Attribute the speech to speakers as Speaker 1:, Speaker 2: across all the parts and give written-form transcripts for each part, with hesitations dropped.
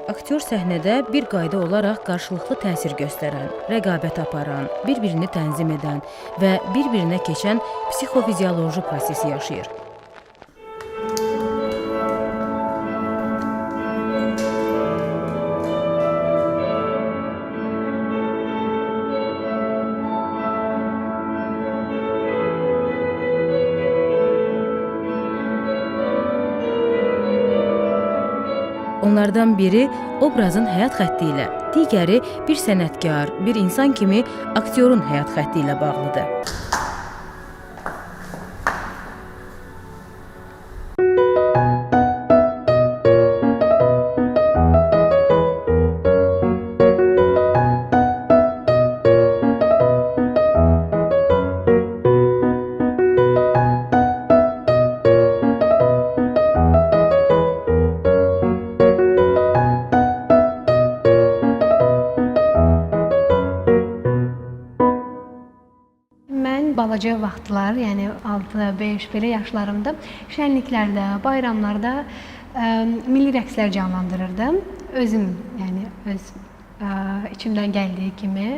Speaker 1: Aktyor səhnədə bir qayda olaraq qarşılıqlı təsir göstərən, rəqabət aparan, bir-birini tənzim edən və bir-birinə keçən psixofizioloji prosesi yaşayır. Onlardan biri obrazın həyat xətti ilə, digəri bir sənətkar, bir insan kimi aktyorun həyat xətti ilə bağlıdır.
Speaker 2: Balaca vaxtlar, yəni 6-5 belə yaşlarımda şənliklərdə, bayramlarda milli rəqslər canlandırırdım. Özüm, yəni öz içimdən gəldiyi kimi.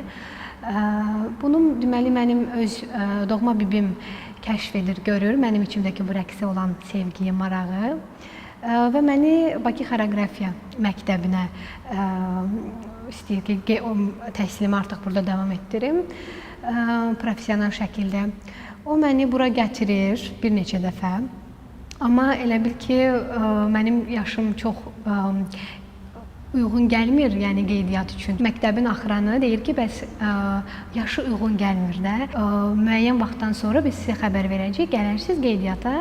Speaker 2: Bunu deməli mənim öz doğma bibim kəşf edir, görür mənim içimdəki bu rəqsə olan sevgiyi, marağı və məni Bakı Xoreografiya məktəbinə istəyir ki, təhsilimi artıq burada davam etdirim. Profesional şəkildə. O məni bura gətirir bir neçə dəfə. Amma elə bil ki, mənim yaşım çox uyğun gəlmir, yəni qeydiyyat üçün. Məktəbin axıranı deyir ki, bəs yaşı uyğun gəlmir də. Müəyyən vaxtdan sonra biz sizə xəbər verəcəyik, gələrsiniz qeydiyyata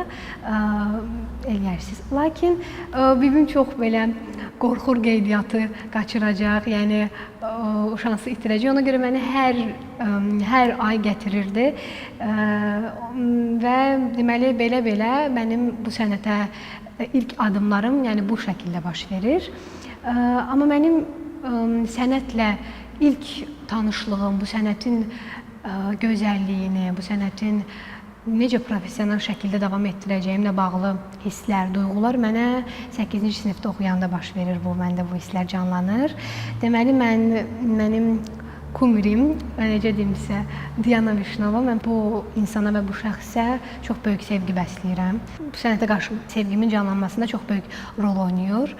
Speaker 2: eləyərsiniz. Lakin bibim çox belə qorxur qeydiyyatı qaçıracaq, yəni o şansı itirəcək. Ona görə məni hər ay gətirirdi və deməli belə mənim bu sənətə ilk adımlarım yəni bu şəkildə baş verir. Amma mənim sənətlə ilk tanışlığım, bu sənətin gözəlliyini, bu sənətin necə profesional şəkildə davam etdirəcəyimlə bağlı hisslər, duyğular mənə 8-ci sinifdə oxuyanda baş verir bu, məndə bu hisslər canlanır. Deməli, mənim kumirim, necə deyimsə, Diana Vishnova, mən bu insana və bu şəxsə çox böyük sevgi bəsləyirəm. Bu sənətə qarşı sevgimin canlanmasında çox böyük rol oynayır.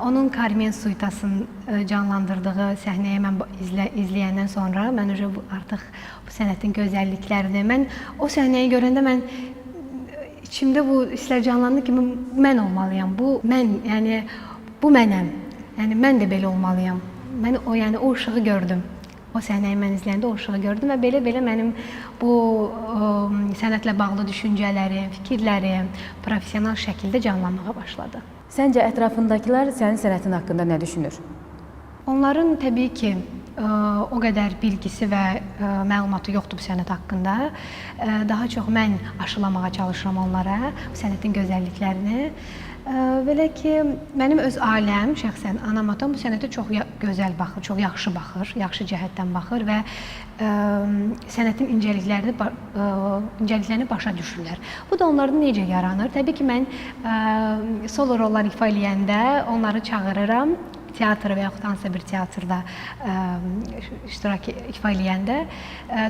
Speaker 2: Onun Carmen Suitasını canlandırdığı səhnəyə mən izləyəndən sonra mən artıq bu sənətin gözəlliklərini, mən o səhnəyi görəndə mən içimdə bu hisslər canlandı ki, mən olmalıyam. Bu mən, yəni bu mənəm. Yəni mən də belə olmalıyam. Mən o işığı gördüm. O səhnəyi mən izləyəndə o işığı gördüm və belə mənim bu sənətlə bağlı düşüncələrim, fikirlərim profesional şəkildə canlanmağa başladı.
Speaker 1: Səncə ətrafındakılar sənin sənətin haqqında nə düşünür?
Speaker 2: Onların təbii ki, o qədər bilgisi və məlumatı yoxdur bu sənət haqqında. Daha çox mən aşılamağa çalışıram onlara bu sənətin gözəlliklərini. Belə ki, mənim öz ailəm, şəxsən anam, atam bu sənətə çox gözəl baxır, çox yaxşı baxır, yaxşı cəhətdən baxır və sənətin incəliklərini başa düşürlər. Bu da onlarda necə yaranır? Təbii ki, mən solo rollar ifa eləyəndə onları çağırıram. Teatr və yaxud hansısa bir teatrda iştirak ifa eləyəndə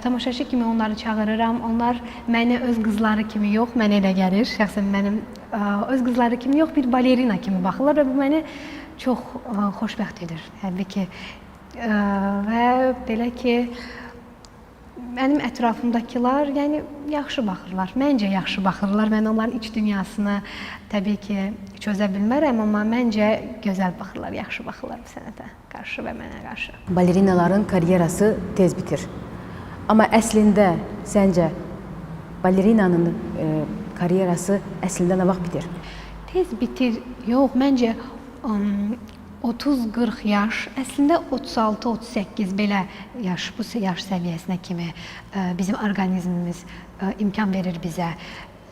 Speaker 2: tamaşaçı kimi onları çağırıram. Onlar mənə öz qızları kimi yox, mənə elə gəlir, şəxsən mənim öz qızları kimi yox, bir balerina kimi baxırlar və bu məni çox xoşbəxt edir. Hətta ki, və belə ki, mənim ətrafımdakılar yəni yaxşı baxırlar, məncə yaxşı baxırlar. Mən onların iç dünyasını təbii ki, çözə bilmərəm, amma məncə gözəl baxırlar, yaxşı baxırlar bu sənətə qarşı və mənə qarşı.
Speaker 1: Balerinaların karyerası tez bitir. Amma əslində səncə balerinanın karyerası əslində nə vaxt bitir?
Speaker 2: Tez bitir, yox, məncə 30-40 yaş, əslində 36-38 belə yaş, bu yaş səviyyəsinə kimi bizim orqanizmimiz imkan verir bizə.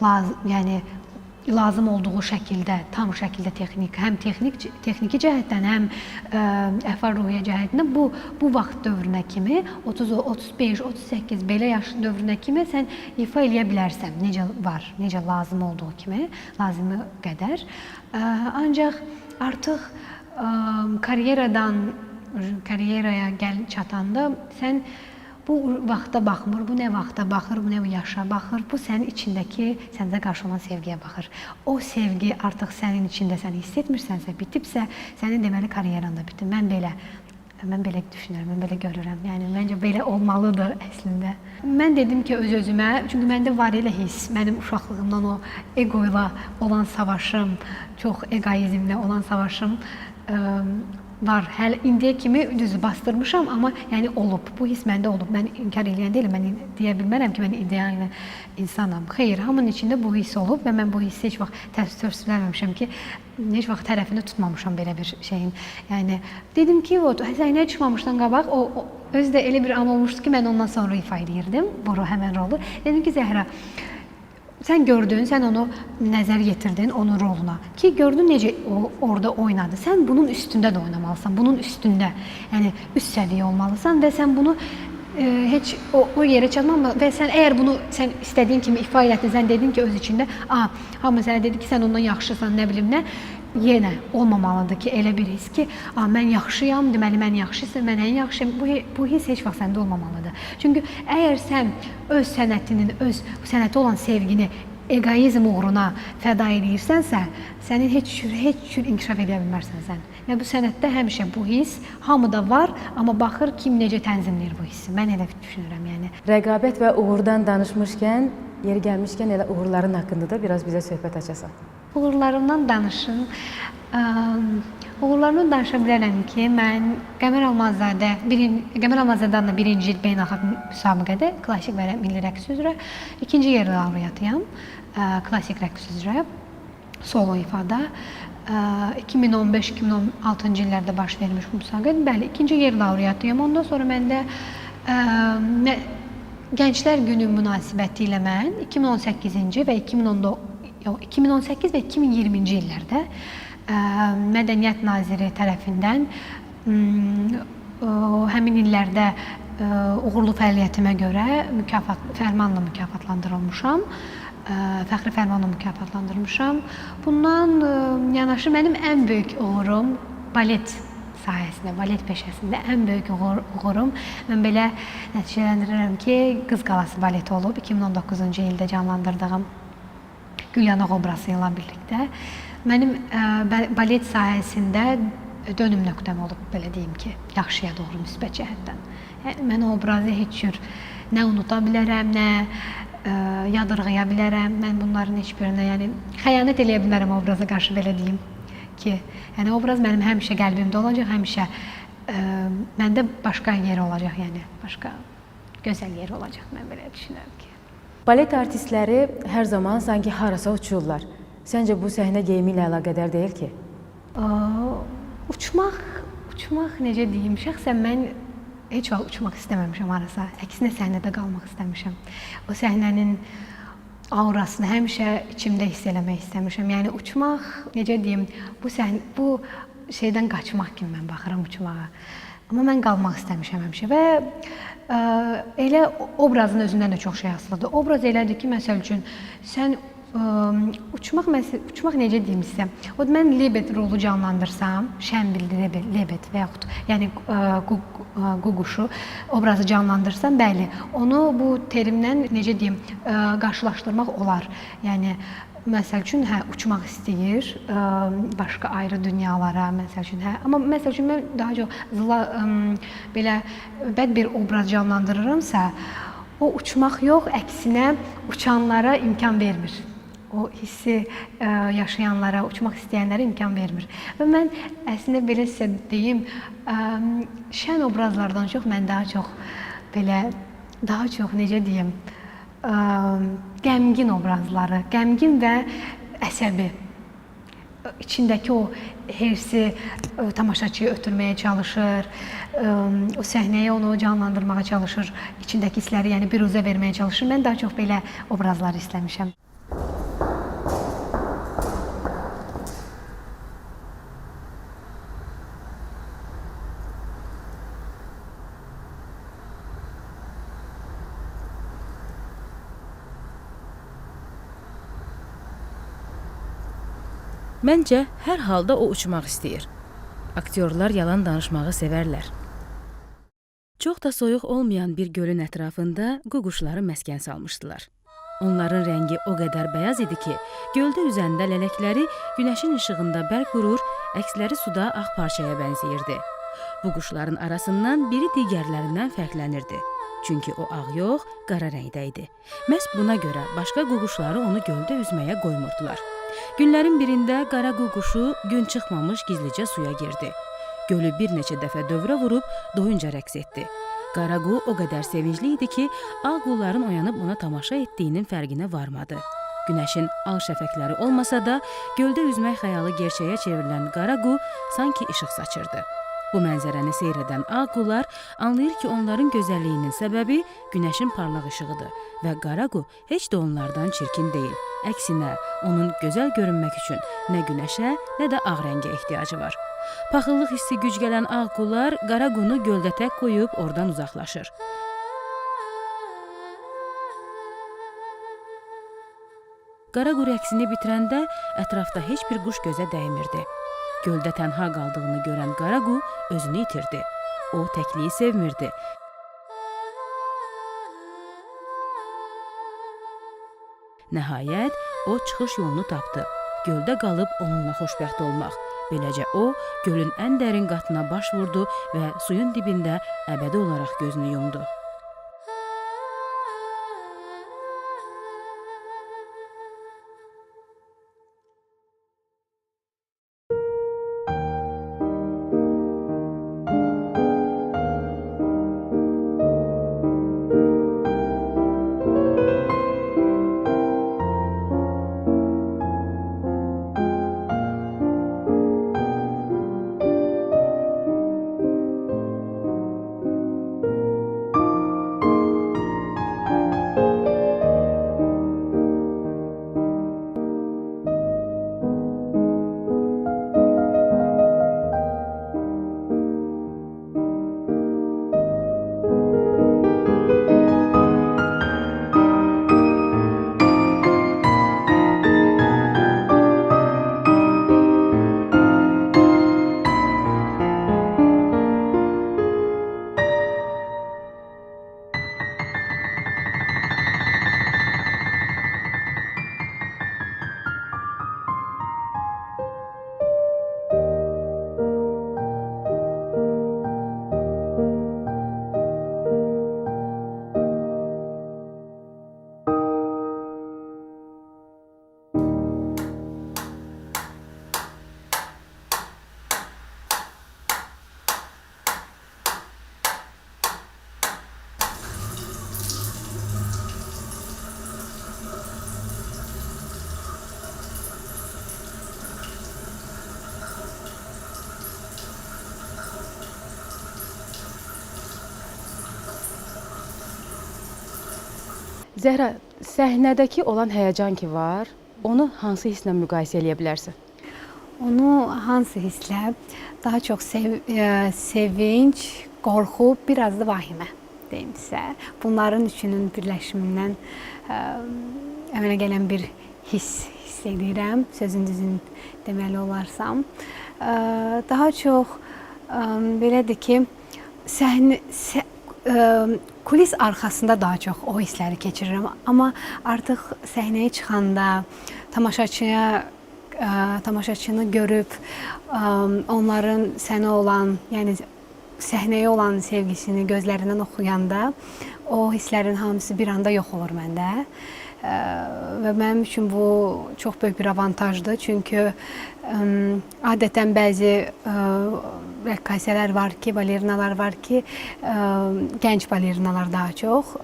Speaker 2: Yəni lazım olduğu şəkildə, tam şəkildə həm texniki cəhətdən, həm əhval-ruhiyyə cəhətdən bu vaxt dövrünə kimi 30, 35, 38 belə yaş dövrünə kimi sən ifa eləyə bilərsən. Necə var, necə lazım olduğu kimi, lazımı qədər. Ancaq artıq karyeraya çatanda sən bu vaxta baxmır, bu nə vaxta baxır, bu nə yaşa baxır, bu sənin içindəki səndə qarşı olan sevgiyə baxır. O sevgi artıq sənin içində sən hiss etmirsənsə, bitibsə, sənin deməli karyeran da bitib. Mən belə düşünürəm, mən belə görürəm. Yəni məncə belə olmalıdır əslində. Mən dedim ki öz-özümə, çünki məndə var elə hiss, mənim uşaqlığımdan o ego ilə olan savaşım, çox egoizmlə olan savaşım var. Hələ indiyə kimi düzü bastırmışam, amma yəni olub. Bu hiss məndə olub. Mən inkar edən deyiləm. Mən deyə bilmərəm ki, mən ideal insanam. Xeyr, hamının içində bu hiss olub və mən bu hissi heç vaxt təəssüflənməmişəm ki, heç vaxt tərəfini tutmamışam belə bir şeyin. Yəni dedim ki, səhnəyə çıxmamışdan qabaq o özü də elə bir an olmuşdu ki, mən ondan sonra ifa edirdim. Bu həmin rolu. Dedim ki, Zəhra, sən gördün, sən onu nəzər yetirdin onun roluna ki, gördün necə orada oynadı. Sən bunun üstündə də oynamalısan, bunun üstündə, yəni üst səviyyə olmalısan və sən bunu heç o yerə çatmama və sən əgər bunu sən istədiyin kimi ifa etdin, sən dedin ki öz içində, hamı sənə dedi ki, sən ondan yaxşısan, nə bilim nə, yenə olmamalıdır ki, elə bir his ki, mən yaxşıyam, deməli mən yaxşısam, mən ən yaxşıyam. Bu his heç vaxt səndə olmamalıdır. Çünki əgər sən öz sənətinin, öz sənətə olan sevgini egoizm uğruna fəda edirsənsə, sənin heç cür inkişaf edə bilmərsən sən. Yəni bu sənətdə həmişə bu his hamıda var, amma baxır kim necə tənzimləyir bu hissi. Mən elə düşünürəm, yəni.
Speaker 1: Rəqabət və uğurdan danışmışkən, yeri gəlmişkən elə uğurların haqqında da biraz bizə söhbət açasan.
Speaker 2: Uğurlarımdan danışım. Uğurlarımdan danışa bilərəm ki, mən Qəmər Almazzadanla birinci il beynəlxalq müsabiqədə klassik və milli rəqs üzrə ikinci yer laureatıyam. Klassik rəqs üzrə solo ifada. 2015-2016-cı illərdə baş vermiş bu müsabiqə. Bəli, ikinci yer laureatıyam. Ondan sonra məndə Gənclər Günü münasibəti ilə mən 2018 və 2020-ci illərdə Mədəniyyət Naziri tərəfindən həmin illərdə uğurlu fəaliyyətimə görə fərmanla mükafatlandırılmışam. Fəxri fərmanla mükafatlandırılmışam. Bundan yanaşı mənim ən böyük uğurum balet sahəsində, balet peşəsində ən böyük uğurum. Mən belə nəticələndirirəm ki, Qız Qalası baleti olub 2019-cu ildə canlandırdığım Gülyanaq obrazı ilə birlikdə. Mənim balet sahəsində dönüm nöqtəm olub, belə deyim ki, yaxşıya doğru müsbət cəhətdən. Yəni, mən o obrazı heç cür nə unuta bilərəm, nə yadırğaya bilərəm. Mən bunların heç birinə, yəni, xəyanət eləyə bilərəm obraza qarşı, belə deyim ki, yəni, obraz mənim həmişə qəlbimdə olacaq, həmişə məndə başqa yer olacaq, yəni, başqa gözəl yer olacaq, mən belə düşünürəm ki.
Speaker 1: Balet artistləri hər zaman sanki harasa uçurlar. Səncə bu səhnə geyimi ilə əlaqədar deyil ki?
Speaker 2: Uçmaq necə deyim, şəxsən mən heç vaxt uçmaq istəməmişəm harasa. Əksinə səhnədə qalmaq istəmişəm. O səhnənin aurasını həmişə içimdə hiss eləmək istəmişəm. Yəni uçmaq, necə deyim, bu şeydən qaçmaq kimi mən baxıram uçmağa. Amma mən qalmaq istəmişəm həmişə və elə obrazın özündən də çox şey asılıdır. Obraz elədir ki, məsəl üçün, sən uçmaq necə deyim sizə, mən lebed rolu canlandırsam, şənbil lebed və yaxud yəni ququşu obrazı canlandırsam, bəli, onu bu terimlə necə deyim, qarşılaşdırmaq olar. Yəni, məsəl üçün, uçmaq istəyir, başqa ayrı dünyalara, məsəl üçün, amma məsəl üçün, mən daha çox belə bəd bir obraz canlandırıramsa, o uçmaq yox, əksinə uçanlara imkan vermir. O hissi yaşayanlara, uçmaq istəyənlərə imkan vermir. Və mən əslində belə sizə deyim, şən obrazlardan çox mən daha çox necə deyim, qəmgin obrazları, qəmgin və əsəbi, içindəki o hirsi tamaşaçıya ötürməyə çalışır, o səhnəyə onu canlandırmağa çalışır, içindəki hissləri yəni biruzə verməyə çalışır. Mən daha çox belə obrazlar istəmişəm.
Speaker 1: Məncə, hər halda o uçmaq istəyir. Aktyorlar yalan danışmağı sevərlər. Çox da soyuq olmayan bir gölün ətrafında ququşları məskən salmışdılar. Onların rəngi o qədər bəyaz idi ki, göldə üzəndə lələkləri günəşin işığında bərq vurur, əksləri suda ağ parçaya bənzəyirdi. Bu quşların arasından biri digərlərindən fərqlənirdi. Çünki o ağ yox, qara rəngdə idi. Məhz buna görə başqa ququşları onu göldə üzməyə qoymurdular. Günlərin birində qara ququşu gün çıxmamış gizlicə suya girdi. Gölü bir neçə dəfə dövrə vurub doyunca rəqs etdi. Qara qu o qədər sevincli idi ki, ağ qulların oyanıb ona tamaşa etdiyinin fərqinə varmadı. Günəşin al şəfəqləri olmasa da, göldə üzmək xəyalı gerçəyə çevrilən qara qu sanki işıq saçırdı. Bu mənzərəni seyr edən ağ qullar anlayır ki, onların gözəlliyinin səbəbi günəşin parlaq işığıdır və qara qu heç də onlardan çirkin deyil. Əksinə, onun gözəl görünmək üçün nə günəşə, nə də ağ rəngə ehtiyacı var. Paxıllıq hissi güc gələn ağ qullar qara qunu göldə tək qoyub oradan uzaqlaşır. Qara qu rəqsini bitirəndə ətrafda heç bir quş gözə dəymirdi. Göldə tənha qaldığını görən qara qu özünü itirdi. O təkliyi sevmirdi. Nəhayət, o çıxış yolunu tapdı. Göldə qalıb onunla xoşbəxt olmaq. Beləcə o, gölün ən dərin qatına baş vurdu və suyun dibində əbədi olaraq gözünü yumdu. Zəhra, səhnədəki olan həyəcan ki var, onu hansı hisslə müqayisə edə bilərsən?
Speaker 2: Onu hansı hisslə? Daha çox sevinç, qorxu, biraz da vahimə deyimsə. Bunların üçünün birləşimindən əmələ gələn bir hiss edirəm, sözün düzün deməli olarsam. Daha çox belədir ki, kulis arxasında daha çox o hissləri keçirirəm. Amma artıq səhnəyə çıxanda tamaşaçını görüb, onların sənə olan, yəni səhnəyə olan sevgisini gözlərindən oxuyanda o hisslərin hamısı bir anda yox olur məndə. Və mənim üçün bu çox böyük bir avantajdır. Çünki adətən bəzi rəqqasələr var ki, balerinalar var ki, gənc balerinalar daha çox,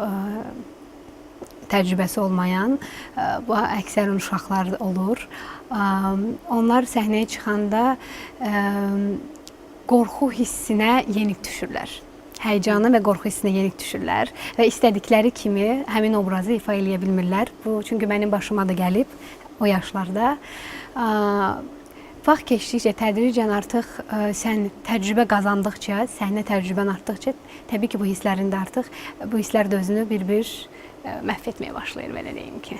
Speaker 2: təcrübəsi olmayan, bu əksərən uşaqlar olur. Onlar səhnəyə çıxanda qorxu hissinə yenik düşürlər. Həyəcanı və qorxu hissinə yenik düşürlər və istədikləri kimi həmin obrazı ifa eləyə bilmirlər. Bu, çünki mənim başıma da gəlib o yaşlarda. Vaxt keçdikcə, tədricən artıq sən təcrübə qazandıqca, səhnə təcrübən artdıqca, təbii ki, bu hisslərində artıq, bu hisslər də özünü bir-bir məhv etməyə başlayır, belə deyim ki.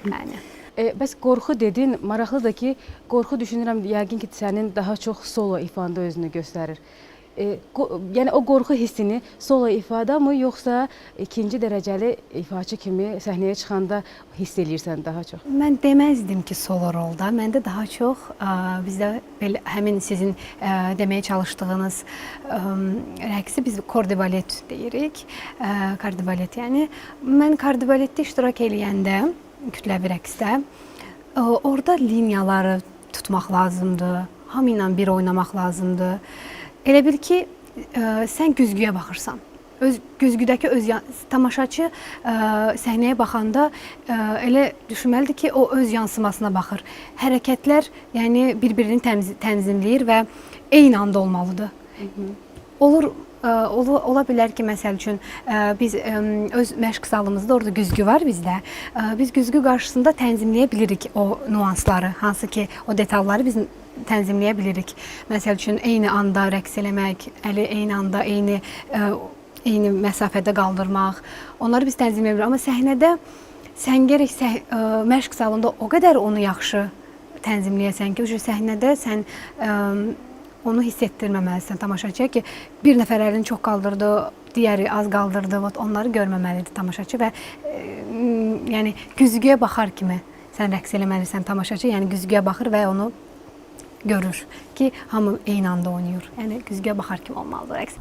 Speaker 2: Yəni.
Speaker 1: Bəs qorxu dedin, maraqlıdır ki, qorxu düşünürəm yəqin ki, sənin daha çox solo ifanda özünü göstərir. Yəni o qorxu hissini solo ifadamı, yoxsa ikinci dərəcəli ifaçı kimi səhnəyə çıxanda hiss eləyirsən daha çox?
Speaker 2: Mən deməzdim ki, solo rolda. Məndə daha çox bizdə belə həmin sizin deməyə çalışdığınız rəqsi biz kordibalet deyirik. Kordibalet, yəni mən kordibaletdə iştirak eləyəndə, kütləvi rəqsdə, orada liniyaları tutmaq lazımdır. Hamı ilə bir oynamaq lazımdır. Elə bil ki, sən güzgüyə baxırsan. Güzgüdəki tamaşaçı səhnəyə baxanda elə düşünməlidir ki, o öz yansımasına baxır. Hərəkətlər yəni bir-birini tənzimləyir və eyni anda olmalıdır. Ola bilər ki, məsəl üçün biz öz məşq zalımızda orada güzgü var bizdə. Biz güzgü qarşısında tənzimləyə bilirik o nüansları, hansı ki o detalları biz tənzimləyə bilirik. Məsəl üçün eyni anda rəqs eləmək, əli eyni anda eyni məsafədə qaldırmaq. Onları biz tənzimləyə bilirik. Amma səhnədə sən gərək məşq zalında o qədər onu yaxşı tənzimləyəsən ki, səhnədə sən onu hiss etdirməməlisən tamaşaçıya ki, bir nəfər əlini çox qaldırdı, digəri az qaldırdı, onları görməməlidir tamaşaçı və yəni güzgüyə baxar kimi sən rəqs eləməlisən tamaşaçı, yəni güzgüyə baxır və onu görür ki, hamı eyni anda oynayır. Yəni güzgüyə baxar kimi olmalıdır rəqs.